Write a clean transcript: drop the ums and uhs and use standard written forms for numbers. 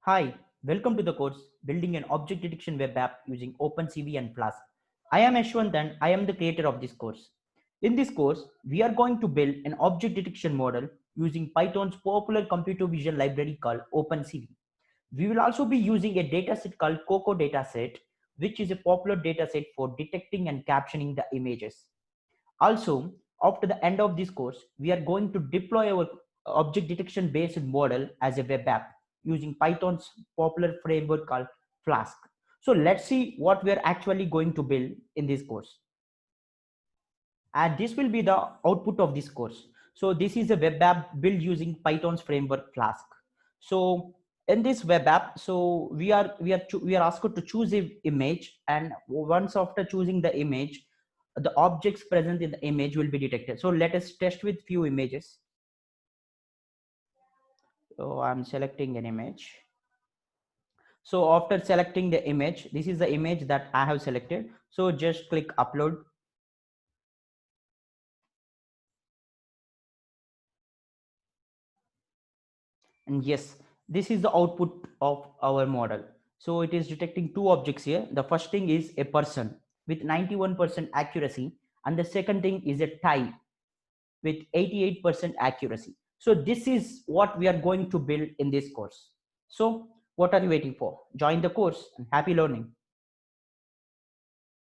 Hi, welcome to the course Building an Object Detection Web App using OpenCV and Flask. I am Yaswanth and I am the creator of this course. In this course, we are going to build an object detection model using Python's popular computer vision library called OpenCV. We will also be using a dataset called Coco dataset, which is a popular dataset for detecting and captioning the images. Also, after the end of this course, we are going to deploy our object detection based model as a web app using Python's popular framework called Flask. So let's see what we are actually going to build in this course. And this will be the output of this course. So this is a web app built using Python's framework Flask. So in this web app, so we are asked to choose an image, and once after choosing the image, the objects present in the image will be detected. So let us test with few images. So I'm selecting an image. So after selecting the image, this is the image that I have selected. So just click upload. And yes, this is the output of our model. So it is detecting two objects here. The first thing is a person with 91% accuracy, and the second thing is a tie with 88% accuracy. So this is what we are going to build in this course. So what are you waiting for? Join the course and happy learning.